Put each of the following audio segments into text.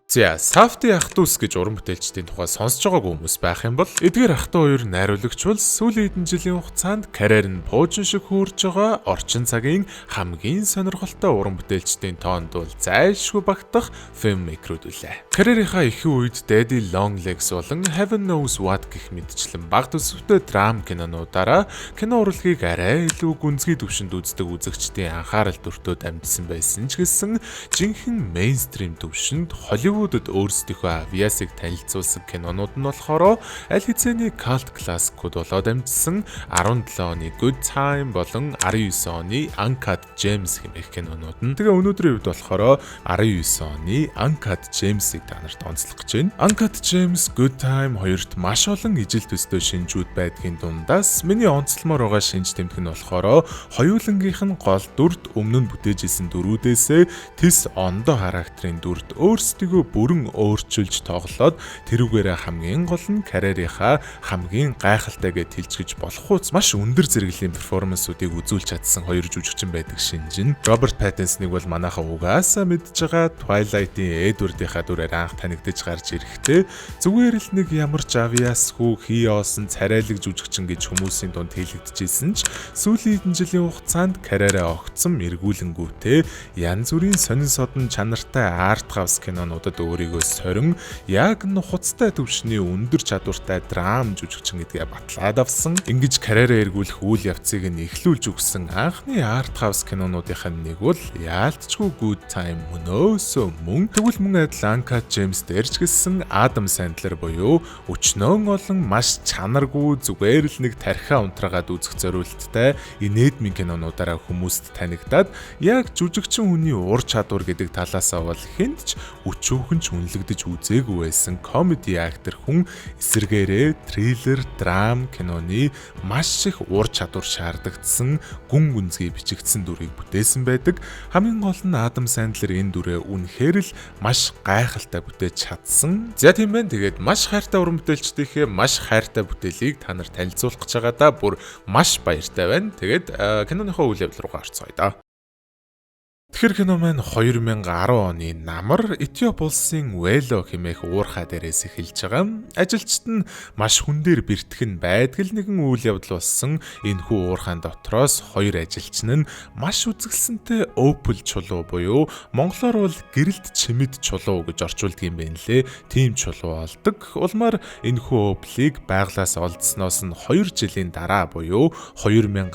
За, Safety ах トゥ ус гэж уран бүтээлчдийн тухай сонсож байгаагүй хүмүүс байх юм бол эдгээр ах トゥ хоёр найруулагч бол сүүлийн хэдэн жилийн хугацаанд карьер нь пуужин шиг хөөрж байгаа орчин цагийн хамгийн сонирхолтой уран бүтээлчдийн тоонд бол зайлшгүй багтах filmmaker-үүд үлээ. Карьерийнхаа ихэнх үед Daddy Long Legs болон Heaven Knows What гэх мэтчлэн баг төсөвтэй драм кинонуудаараа кино урлагийг арай илүү гүнзгий түвшинд үздэг үзэгчдийн анхаарал төртөө дамжсан байсан ч гэсэн жинхэнэ мейнстрим түвшинд Холливуудад өөрсдийнхөө авьяасыг танилцуулсан кинонууд нь болохоор аль хэзээний cult classic-ууд болоод амжсан 17 оны Good Time болон 19 оны Uncut Gems хэмээх кинонууд нь. Тэгээ өнөөдрийн үед болохоор 19 оны Uncut Gems-ийг та нарт онцлох гэж байна. Uncut Gems, Good Time хоёрт маш олон ижил төстэй шинжүүд байдгийн дундаас миний онцлмоор байгаа шинж тэмдэг нь болохоор хоёулангийнх нь гол дүрд өмнө нь бүтээж исэн дүрүүдээсээ тис ондоо характерын дүрд өөрсдийгөө бүрэн өөрчилж тоглоод тэрүүгээрээ хамгийн гол нь карьерийнхаа хамгийн гайхалтайгээ тэлжгэж болох уус маш өндөр зэрэглэлийн перформансуудыг үзүүлж чадсан хоёр жүжигчин байдаг шинжин. Роберт Паттинсоныг бол манайхаа угаасаа мэдж байгаа Twilight-ийн Edward-ийнхаа дүрээр анх танигдж гарч ирэхдээ зүгээр л нэг ямар ч авьяасгүй хийоосон царайлаг жүжигчин гэж хүмүүсийн дунд хэлэгдэжсэн ч сүүлийн хэдэн жилийн хугацаанд карьераа огцсон эргүүлэнгүүтээ янз бүрийн сонин содон чанартай арт хаус кинонуудад өөрийгөө сорин яг нухацтай төвшний өндөр чадвартай драм жүжигчин гэдгээ батлаад авсан. Ингэж карьераа эргүүлэх үйл явцыг нь эхлүүлж өгсөн анхны арт хаус кинонуудынх нь нэг бол яалтчгүй Good Time мөнөөсөө мөн тэгвэл мөн адил Uncut Gems дээр ч гэсэн Адам Сэндлер буюу өчнөн олон маш чанаргүй зүгээр л нэг тархиа унтраагаад үзэх зориулттай инээдмийн кинонуудаараа хүмүүст танигдаад яг жүжигчин хүний ур чадвар гэдэг талаасаа бол хэнд ч өчүүхэн ч үнэлэгдэж үзээгүй байсан комеди актер хүн эсэргээрээ триллер, драм киноны маш их ур чадвар шаардагдсан гүн гүнзгий бичигдсэн дүрийг бүтээсэн байдаг. Хамгийн гол нь Адам Сэндлер энэ дүрээ үнэхээр л маш гайхалтай бүтээж чадсан. За тийм байна. Тэгээд маш хайртай уран бүтээлчдийнхээ маш хайртай бүтээлийг та нарт танилцуулах гэж байгаадаа бүр маш баяртай байна. Тэгээд киноныхоо үйл явдал руу гарцгаая да. Тэгэхээр кино маань 2010 оны намар Этиоп улсын Вело хэмээх уурхай дээрээс эхэлж байгаа. Ажилчид нь маш хүн дээр бэртгэн байдгал нэгэн үйл явдал болсон. Энэхүү уурхайн дотроос хоёр ажилчин нь маш үзэсгэлэнтэй Opel чулуу буюу монголоор бол гэрэлт чимэд чулуу гэж орчуулдаг юм байна лээ. Тим чулуу олдог. Улмаар энэхүү Opel-ийг байглаас олдсноос нь 2 жилийн дараа буюу 2012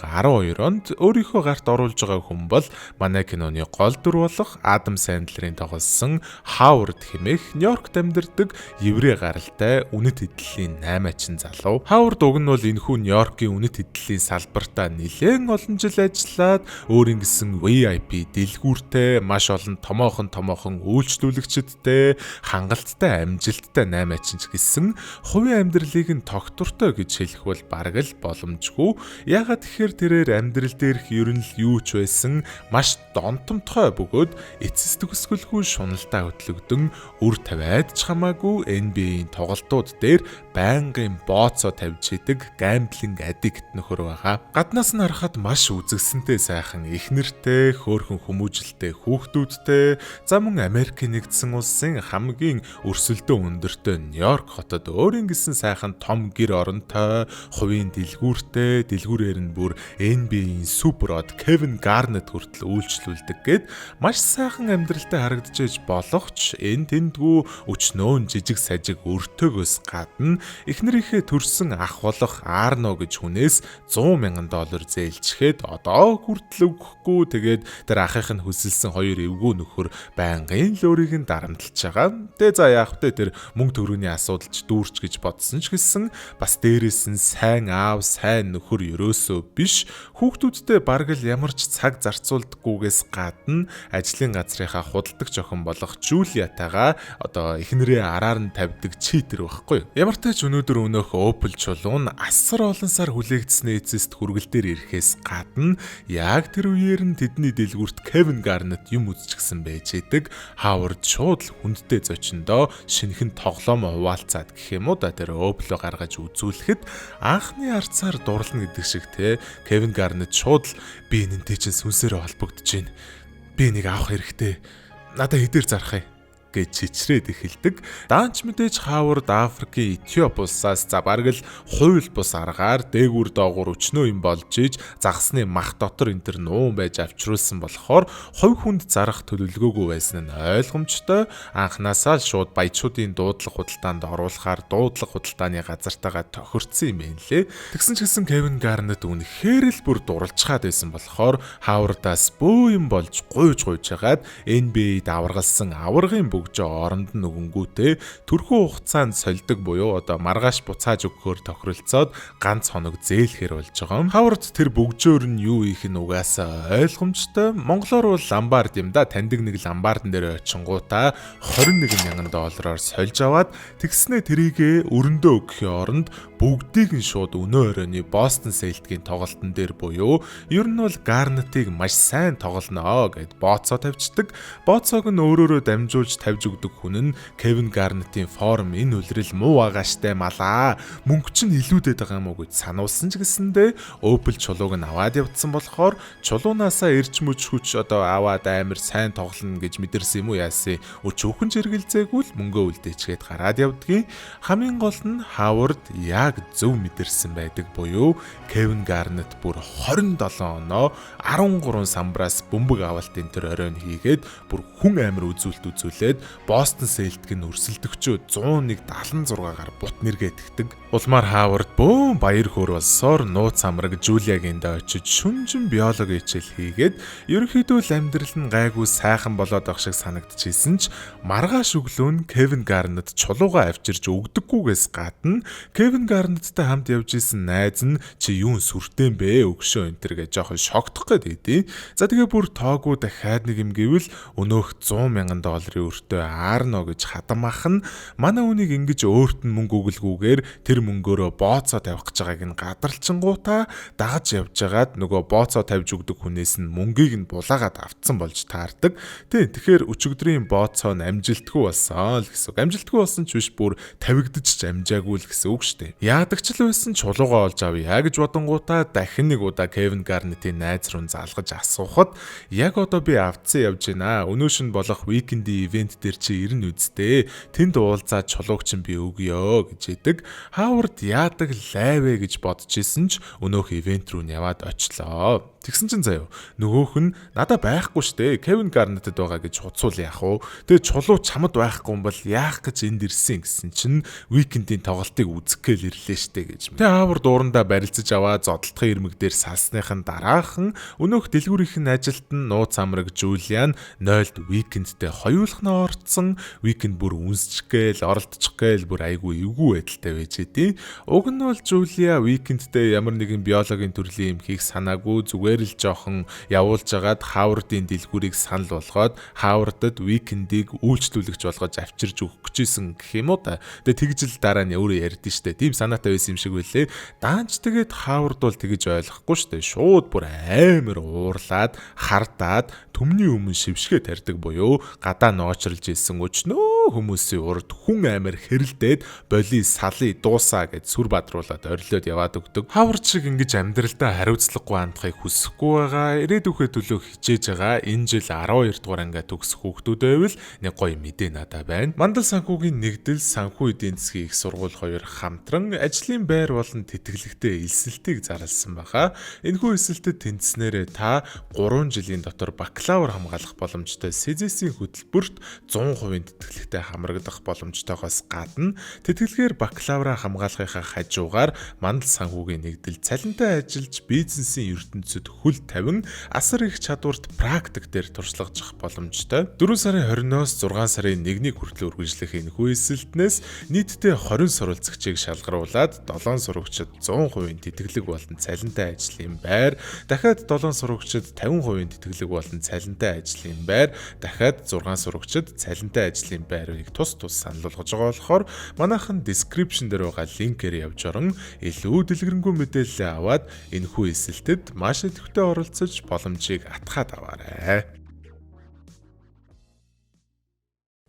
онд өөрийнхөө гарт оруулж байгаа хүн бол манай киноны гол дүр болох Адам Сэндлерийн тоглосон Howard хэмээх Нью-Йоркт амьдардаг еврей гаралтай үнэт эдлэлийн 8-ачин залуу. Howard уг нь бол энэхүү Нью-Йоркийн үнэт эдлэлийн салбартаа нэлээд олон жил ажиллаад өөрийн гэсэн VIP дэлгүүртэй маш олон томоохон үйлчлүүлэгчдтэй хангалттай амжилттай 8-ачин ч гэсэн хувийн амьдралыг нь тогтвортой гэж хэлэх бол бараг л боломжгүй. Ягаад тэгэхээр тэрээр амьдрал дээрх ер нь л юу ч байсан маш донтомтгой бөгөөд эцэс төгсгөлгүй шуналдаа хөтлөгдөн үр тавиад ч хамаагүй NBA-ийн тоглолтууд дээр байнгын бооцоо тавьж идэг гамблинг аддикт нөхөр байгаа. Гаднаас нь харахад маш үзэгсэнтэй сайхан их нэртэй, хөөрхөн хүмүүжлтэй хүүхдүүдтэй, за мөн Америкийн нэгдсэн улсын хамгийн өрсөлдөөн өндөртэй Нью-Йорк хотод өөрийн гэсэн сайхан том гэр оронтой, хувийн дэлгүүртэй, дэлгүүрээр нь бүр NBA-ийн суперод Кевин Гарнет хүртэл үйлчлүүлдэг гэд маш сайхан амьдралтай харагдаж болохч энэ тэндгүү өчнөөн жижиг сажиг өртөөгөөс гадна эхнэрийнхээ төрсэн ах болох Арно гэж хүнээс $100,000 зээлчгээд одоо хүртэл өгөхгүй тэгээд тэр ахих нь хүсэлсэн хоёр эвгүй нөхөр байнгын л өөрийг нь дарамтлаж байгаа. Тэгээ за яах вэ тэр мөнгө төгрөгийн асуудалч дүүрч гэж бодсон ч гэсэн бас дээрээс нь сайн аав, сайн нөхөр ерөөсөө биш хүүхдүүдтэй бараг л ямар ч цаг зарцуулдаггүйгээс гадна ажлын газрынхаа худалдагч охин болох Жулиатайгаа одоо эхнэрээ араар нь тавьдаг читер байхгүй юу. Ямар ч тач өнөөдөр өнөөх Opel чулуу нь асар олон сар хүлээгдсэний эцэст хүргэл дээр ирэхээс гадна яг тэр үеэр нь тэдний дэлгүүрт Кевин Гарнет юм үзчихсэн байж идэг. Howard шууд л хүндтэй зочиндоо шинэхэн тоглоом хуваалцаад гэх юм уу да тэр Opel-о гаргаж үзүүлэхэд анхны арцаар дурлна гэдэг шиг те Кевин Гарнет шууд л би энэнтэй чинь сүнсээрээ холбогдож байна. Би энийг авах хэрэгтэй. Надаа хэдээр зарах юм. гэж чичрээд эхэлдэг. Даанч мэдээж Хавард Африкийн Этиоп улсаас за бараг л хууль бус аргаар дээгүүр доогуур өчнөө юм болж иж загасны мах дотор энэ төр нуун байж авчруулсан болохоор хувь хүнд зарах төлөвлөгөөгүй байсан нь ойлгомжтой. Анхнаасаа л шууд баячуудын дуудлага худалдаанд оруулахаар дуудлага худалдааны газартаагаа тохирцсон юм байна лээ. Тэгсэн ч гэсэн Кевин Гарнет үнэхээр л бүр дурлцгаад байсан болохоор Хавардаас бөө юм болж гуйж хагаад NBA-д аваргалсан аваргын бөгжөө оронд нь өгөнгүүтээ төрхөө хугацаанд сольдог буюу одоо маргааш буцааж өгөхөөр тохиролцоод ганц хоног зээлхээр болж байгаа юм. Хавард тэр бөгжөөр нь юу их нь угаасаа ойлгомжтой. Монголоор бол ламбард юм да. Таньдаг нэг ламбардан дээр очингуудаа $21,000 сольж аваад тэгснэ тэрийгэ өрөндөө өгөхийн оронд бүгдийг нь шууд өнөө оройны Boston Celtics-ийн тоглолтын дээр буюу ер нь бол Garnett-ийг маш сайн тоглоно гэд бооцоо тавьчихдаг. Бооцоог нь өөрөөрөө дамжуулж тавьж өгдөг хүн нь Kevin Garnett-ийн форм энэ үлрэл муу агааштай малаа. Мөнгө чинь илүүдэд байгаа юм уу гэж сануулсан ч гэсэндээ Opel чулууг нь аваад явцсан болохоор чулуунаасаа эрч мүч хүч одоо аваад амар сайн тоглоно гэж мэдэрсэн юм уу яасан. Өчүүхэн жиргэлзээгүүл мөнгөө үлдээчгээд гараад явдгийн. Хамгийн гол нь Howard яг зөв мэдэрсэн байдаг буюу Kevin Garnett бүр 27 оноо 13 самбраас бөмбөг авалтын төр оройн хийгээд бүр хүн амир үзүүлээд Boston Celtics-ийн өрсөлдөгчөө 101-76-гаар бут нэргээдэгдэг. Улмаар Howard бөөн баяр хөөр болсоор нууц амраг Жулиагийн дэ очиж шүнжин биологи хичээл хийгээд ерөнхийдөө л амьдрал нь гайгүй сайхан болоод байх шиг санагдчихсэн ч маргааш өглөө нь Kevin Garnett чулуугаа авчирж өгдөггүйгээс гадна Kevin Garnett-тай хамт явж исэн найз нь чи юун сүртэй бэ өгшөө энтер гэж жоохон шогдох гээд. За тэгээ бүр тоогүй дахиад нэг юм гэвэл өнөөх $100,000 өртөө аарно гэж хадам ах нь манай үнийг ингэж өөрт нь мөнгө өгөлгүйгээр тэр мөнгөөрөө бооцоо тавих гэж байгааг нь гадарлчингуудаа дагаж явж байгаад нөгөө бооцоо тавьж өгдөг хүнээс нь мөнгийг нь булаагаад авцсан болж таардаг. Тэгэхээр өчигдрийн бооцоо нь амжилтгүй болсон л гэсэн. Амжилтгүй болсон ч биш бүр тавигдаж ч амжаагүй л гэсэн үг шүү дээ. Яадаг ч л байсан чулуугаа олж авъя гэж бодонгуудаа дахин нэг удаа Kevin Garnett-ийн найз руу залгаж асуухад яг одоо би авцсан явж байна. Өнөөш нь болох weekend-ийн ивент дээр чи ирнэ үсттэй. Тэнд уулзаад чулууг чинь би өгье гэж хэлдэг. Howard яадаг лайвэ гэж бодож исэн ч өнөөх ивент рүү яваад очлоо. Тэгсэн чинь заяа нөгөөх нь надад байхгүй штэ Kevin Garnett-д байгаа гэж хуцуул яах вэ? Тэгээ чулуу чамд байхгүй юм бол яах гэж энд ирсэн гэсэн чинь weekend-ийн тоглолтыг үзэх гээл ирлээ штэ гэж. Тэгээ Howard дуурандаа барилцаж аваа зодтолтын ирмэг дээр салсныхын дараахан өнөөх дэлгүүрийнхэн ажилтан нууц амраг Julian 0-д weekend-тэй хоёулахнаа орцсон. Weekend бүр үнсчих гээл оролдчих гээл бүр айгүй эвгүй байдалтай байж идэв. Уг нь бол Julia weekend-тэй ямар нэгэн биологийн төрлийн юм хийх санаагүй зүгээр л жоохон явуулж агаад Howard-ийн дэлгүүрийг санал болгоод Howard-д weekend-ийг үйлчлүүлэгч болгож авчирж өгөх гэжсэн гэх юм уу та. Тэгээ тэгж л дараа нь өөрөө ярьдэн штэ. Тийм санаатай байсан юм шиг байлээ. Даанч тэгээд Howard бол тэгж ойлгохгүй штэ. Шууд бүр амар уурлаад хардаад төмний өмнө шившгээ тарьдаг буюу гадаа ноочрлж исэн өчнөө хүмүүсийн урд хүн амар хэрэлдээд боли салыг дуусаа гэж сүр бадруулаад орилоод яваад өгдөг. Howard шиг ингэж амьдралдаа хариуцлагагүй хандахыг хүсэхгүй байгаа. Ирээдүйхээ төлөө хичээж байгаа. Энэ жил 12 дугаар ангиа төгсөх хүүхдүүд байвал нэг гоё мэдээ надад байна. Мандал санхүүгийн нэгдэл санхүү эдийн засгийн их сургууль хоёр хамтран ажлын байр болон тэтгэлэгтэй элсэлтийг зарласан байгаа. Энэхүү элсэлтэд тэнцснээрээ та 3 жилийн дотор бакалавр хамгаалах боломжтой СЭЗ-ийн хөтөлбөрт 100% тэтгэлэгтэй хамрагдах боломжтойгоос гадна тэтгэлгээр бакалавра хамгаалахынхаа хажуугаар мандал санхүүгийн нэгдэл цалинтай ажиллаж бизнесийн ертөнцид хөл тавин асар их чадварт практик дээр туршлагажих боломжтой. 4 сарын 20-оос 6 сарын 1-ний хүртэл үргэлжлэх энэхүү элсэлтнээс нийтдээ 20 сурвалжлагчийг шалгаруулад 7 сурагчид 100% тэтгэлэг болон цалинтай ажлын байр, дахиад 7 сурагчид 50% тэтгэлэг болон цалинтай ажлын байр, дахиад 6 сурагчид цалинтай ажлын байрыг тус санал болгож байгаа болохоор манайхан description дээр байгаа линкээр явж орон илүү дэлгэрэнгүй мэдээлэл аваад энэхүү элсэлтэд маш идэвхтэй оролцож боломжийг атгаад аваарай.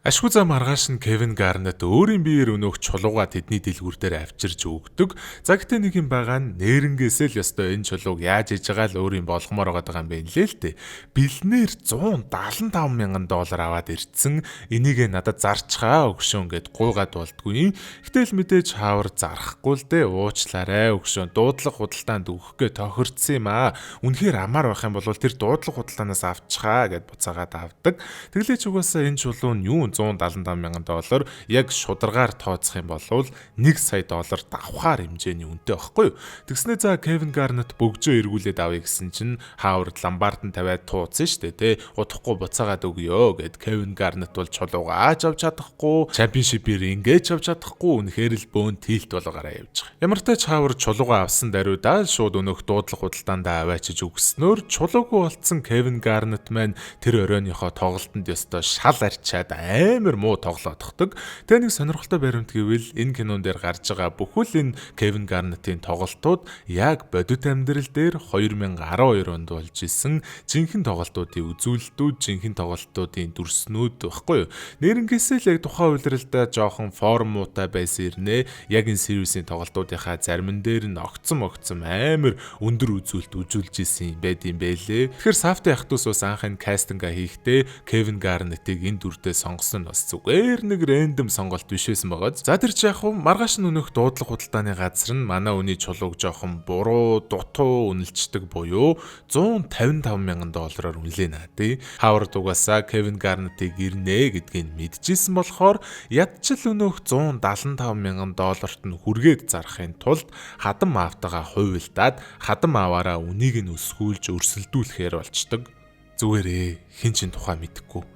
Ашгүй зам маргааш нь Кевин Гарнет өөрийн биеэр өнөөх чулууга тэдний дэлгүүр дээр авчирж өгдөг. За гэтээ нэг юм байгаа нь нээрнгээсээ л ёстой энэ чулууг яаж иж байгаа л өөрийн болгомоор байгаа юм бэ нэлээ л дээ. Бэлнээр $175,000 аваад ирцэн энийг надад зарчхаа өгшөн гэд гуйгаад болдгүй. Гэтэл мэдээж хаавар зарахгүй л дээ. Уучлаарай өгшөн дуудлага худалдаанд өгөхгээ тохирцсон юм аа. Үнэхээр амар байх юм бол тэр дуудлага худалдаанаас авчхаа гэд буцаагаад авдаг. Тэглээч угаасаа энэ чулуу нь юу $175,000 яг шударгаар тооцох юм бол $1 сая давхаар хэмжээний үнэтэй байхгүй юу? Тэгснэ за Кевин Гарнет бөгжөө эргүүлээд авъя гэсэн чинь Хавард ламбард нь тавиад тууцсан шүү дээ, тэ. Удахгүй буцаагаад өгөө гэд Кевин Гарнет бол чулуугаа авч чадахгүй, чемпионшипээр ингэж авч чадахгүй, үнэхээр л бөөн тилт болгоороо явж байгаа. Ямар ч тач Хавард чулуугаа авсан даруйдаа шууд өнөөх дуудлага худалдаанд аваачиж өгснөөр чулуугүй болцсон Кевин Гарнет маань тэр оройныхоо тоглолтод ёстой шал арчаад амар муу тоглоодохдаг. Тэгээ нэг сонирхолтой баримт гэвэл энэ кинон дээр гарч байгаа бүхэл энэ Кевин Гарнетийн тоглолтууд яг бодит амьдрал дээр 2012 онд болж исэн жинхэнэ тоглолтуудын үзүүлэлтүүд, жинхэнэ тоглолтуудын дүрснүүд баггүй юу. Нэрнгээсээ л яг тухайн үйлрэлдээ жоохон формуутай байсан ирнэ. Яг энэ сервисийн тоглолтуудынхаа зарим дээр нь огцом амар өндөр үзүүлэлт үзүүлж исэн байд юм бэлээ. Тэгэхээр Сафт яхтус бас анх энэ кастинга хийхдээ Кевин Гарнетийг энэ дүрдээ сонгосон нь бас зүгээр нэг рэндом сонголт биш байсан байгаа. За тэр ч яг хуу маргааш нь өнөөх дуудлага худалдааны газар нь манай үний чулууг жоохон буруу, дутуу үнэлцдэг буюу $155,000 үнэлээ наадыг. Хавард угаасаа Кевин Гарнетийг ирнэ гэдгийг мэдчихсэн болохоор ядчил өнөөх $175,000 нь хүргээд зарахын тулд хадам аавтайгаа хувилдаад хадам ааваараа үнийг нь өсгүүлж өрсөлдүүлэхээр болчдөг. Зүгээрээ хин чин тухай мэдэхгүй.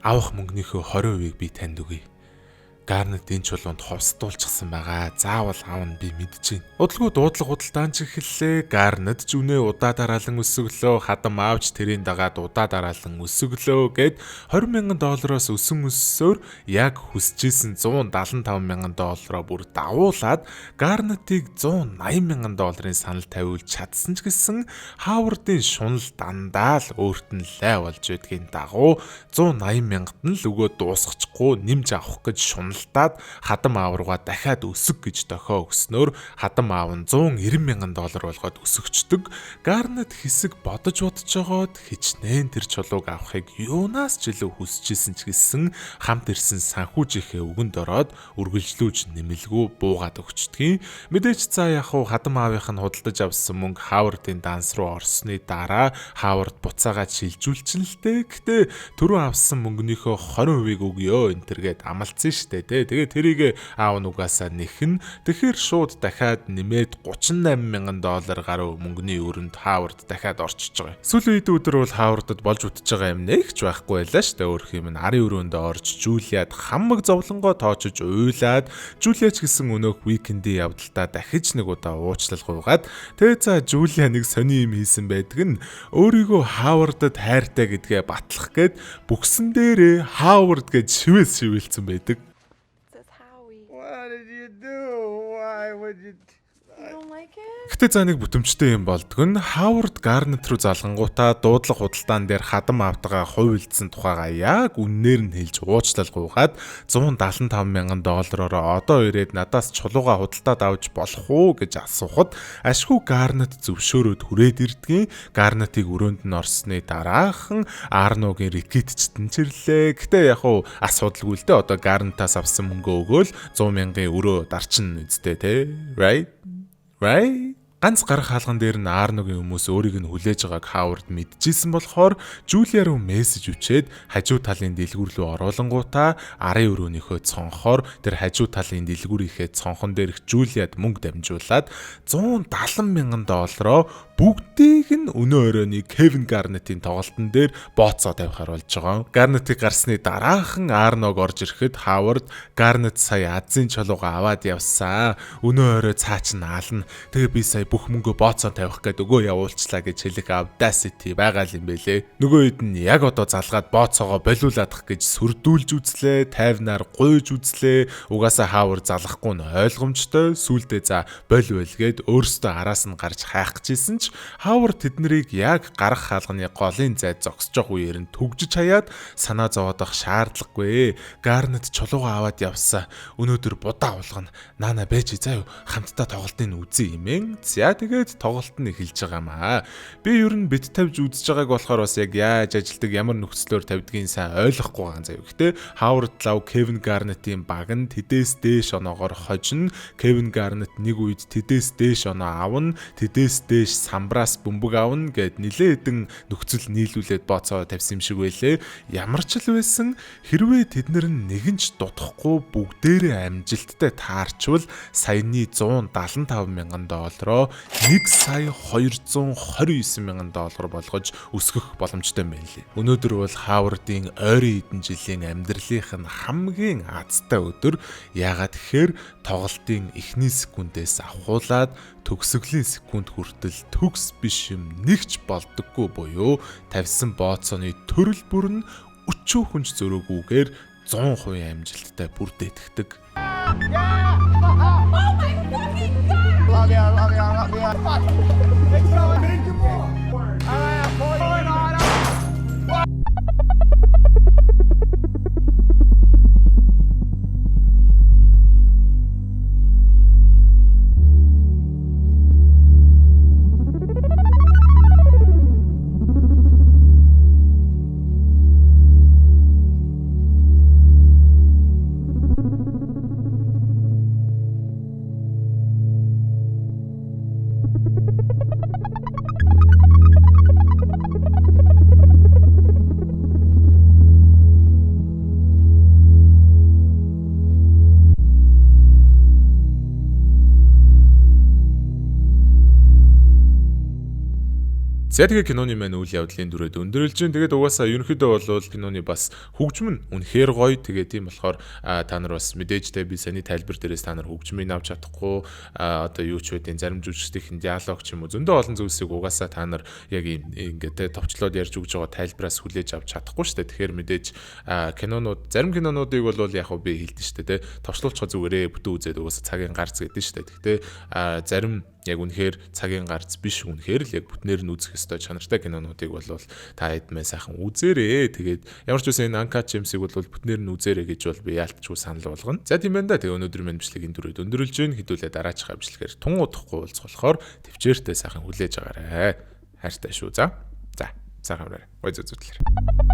Авах мөнгөнийхөө 20%-ийг би танд өгье. Гарнет энэ чулуунд хувцдуулчихсан байгаа. Заавал аавна би мэдчихээн. Удалгүй дуудлага худалдаан ч эхэллээ. Гарнет ч үнэ удаа дараалан өсөглөө. Хадам аавч тэрийн дагаад удаа дараалан өсөглөө гэд $20,000-оос өсөөр яг хүсэжсэн $175,000 бүр давуулаад Гарнетийг $180,000-ын санал тавиулж чадсан ч гэсэн Хавардын шунал дандаа л өөрт нь лай болж байдгийн дагуу $180,000-д нь л өгөө дуусгачихгүй нэмж авах гэж шуналтаад хадам аав руугаа дахиад өсөг гэж дохио өгснөөр хадам аав нь $190,000 болгоод өсөгчдөг. Гарнет хэсэг бодож жогоод хичнээн тэр чулууг авахыг юунаас ч илүү хүсэжсэн ч гэсэн хамт ирсэн санхүүжийнхээ үгэнд ороод үргэлжлүүлж нэмэлгүй буугаад өгчдгийг. Мэдээж цаа яг хадам аавынх нь худалдаж авсан мөнгө Хавардын данс руу орсны дараа Хавард буцаагаад шилжүүлчихэн л дээ. Гэтэ түрүү авсан мөнгөнийхөө 20%-ийг өгөө энэ төргээд амлцсан штэ тэ. Тэгээ тэрийг аав нугасаа нэхэн. Тэгэхээр шууд дахиад нэмээд $38,000 гаруй мөнгөний өрөнд Хавард дахиад орчиж байгаа. Сүүлийн үед өдөр бол Хавардд болж утж байгаа юм нэгч байхгүй байлаа штэ. Өөрөх юм нь арын өрөөндөө орж Жулиад хамаг зовлонгоо тоочж уйлаад Жулиач гэсэн өнөөх уикендийн явдалтаа дахиж нэг удаа уучлал гуйгаад тэгээ за Жулиа нэг сони юм хийсэн байдаг нь өөрийгөө Хавардд хайртай гэдгээ батлах гээд бүксэн дээрээ Хавард гэж шивэлцсэн байдаг. What did you do? Why would you... You don't like it? Гэтэ за нэг бүтэмжтэй юм болдгоо нь Хавард Гарнет руу залгангуудаа дуудлага худалдаан дээр хадам аавтайгаа хувилдсан тухайгаа яг үннээр нь хэлж уучлал гуйгаад $175,000 одоо ирээд надаас чулууга худалдаад авч болох уу гэж асуухад ашгүй Гарнет зөвшөөрөөд хүрээд ирдгийн. Гарнетийг өрөөнд нь орсны дараахан Арногийн рекетчд нь чирлээ. Гэтэ яг уу асуудалгүй л дээ. Одоо Гарнетаас авсан мөнгөө өгөөл 100,000-ын өрөө дарчин үсттэй те. Right? Ганц гарах хаалган дээр нь Арногийн хүмүүс өөрийг нь хүлээж байгааг Хавард мэдчихсэн болохоор Жулиа руу мессеж өчээд хажуу талын дэлгүүр рүү оруулангуудаа арын өрөөнийхөө цонхоор тэр хажуу талын дэлгүүрийнхээ цонхон дээрх Жулиад мөнгө дамжуулаад $170,000 бүгдийг нь өнөө өрөөний Кевин Гарнетийн тоглолтын дээр бооцоо тавихаар болж байгаа. Гарнетийг гарсны дараахан Арног орж ирэхэд Хавард Гарнет сая Азийн чулууга аваад явсан. Өнөө өрөө цаач нь аална. Тэгээ би сая бүх мөнгөө бооцоо тавих гээд өгөө явуулчлаа гэж хэлэх audacity байгаа юм бэлээ. Нөгөө хэд нь яг одоо залгаад бооцоогоо болиулаадах гэж сүрдүүлж үзлээ, тайвнаар гуйж үзлээ. Угаасаа Хавард залахгүй нь ойлгомжтой. Сүүлдээ за болвол гээд өөрөөсөө араас нь гарч хайх гэжсэн ч боловч Хавард тэднийг яг гарах хаалганы голын зайд зогсож байгаа үеэр нь түгжиж хаяад санаа зовоодох шаардлагагүй. Гарнет чулуугаа аваад явсаа. Өнөөдөр будаа уулгана. Наана байж заа юу. Хамтдаа тоглолтыг үзье хэмээн. За тэгээд тоглолт нь эхэлж байгаа маа. Би ер нь бит тавьж үзэж байгааг болохоор бас яг яаж ажилдаг, ямар нөхцлөөр тавьдгийг сайн ойлгохгүй байгаа заа юу. Гэтэ Хавард лав Кевин Гарнетийн баг нь тэдээс дээш оноогоор хожино. Кевин Гарнет нэг үед тэдээс дээш оноо авна, тэдээс дээш самбраас бөмбөг авна гэд нилээдэн нөхцөл нийлүүлээд бооцоо тавьсан юм шиг байлээ. Ямар ч л байсан хэрвээ тэднэр нь нэгэнч дутахгүй бүгдээрээ амжилттай таарчвал саяны $175 мянган $1 сая $229 мянган болгож өсгөх боломжтой байлээ. Өнөөдөр бол Хавардын ойрын хэдэн жилийн амьдралынх нь хамгийн азтай өдөр. Яагаад гэхээр тоглолтын эхний секундээс авахуулаад төгсгөлийн секунд хүртэл төгс биш юм нэгч болдоггүй буюу тавьсан бооцооны төрөл бүр нь өчүүхүнч зөрөөгүйгээр 100% амжилттай бүрдээдэг. За тэгээ киноны маань үйл явдлын дүрээд өндөрлж байна. Тэгээд угаасаа ерөнхийдөө бол киноны бас хөгжим нь үнэхээр гоё. Тэгээд тийм болохоор та нар бас мэдээжтэй би саний тайлбар дээрээс та нар хөгжмийг авч чадахгүй одоо юу ч байдیں۔ Зарим жүжигчдийн диалог ч юм уу зөндөө олон зүйлсийг угаасаа та нар яг ингээд товчлоод ярьж өгж байгаа тайлбараас хүлээж авч чадахгүй шүү дээ. Тэгэхээр мэдээж кинонууд зарим кинонуудыг бол яг би хэлдэж шүү дээ. Товчлуулчих зүгээрээ бүтэн үзээд угаасаа цагийн гарц гэдэг шүү дээ. Гэхдээ зарим яг үнэхээр цагийн гарц биш үнэхээр л яг бүтнээр нь үзэх ёстой чанартай кинонуудыг бол та хэдмээ сайхан үзээрэй. Тэгээд ямар ч үсэн энэ Uncut Gems-ийг бол бүтнээр нь үзээрэй гэж бол би яалтчгүй санал болгоно. За тийм байна да. Тэгээ өнөөдөр минь бичлэгийн дүрээд өндөрлж гин хэдүүлээ дараачихаа бичлэгээр тун удахгүй уулзах болохоор төвчээртэй сайхан хүлээж агаарай. Хайртай шүү. За. Сайхан аваарай. Гой зүзүүлээ.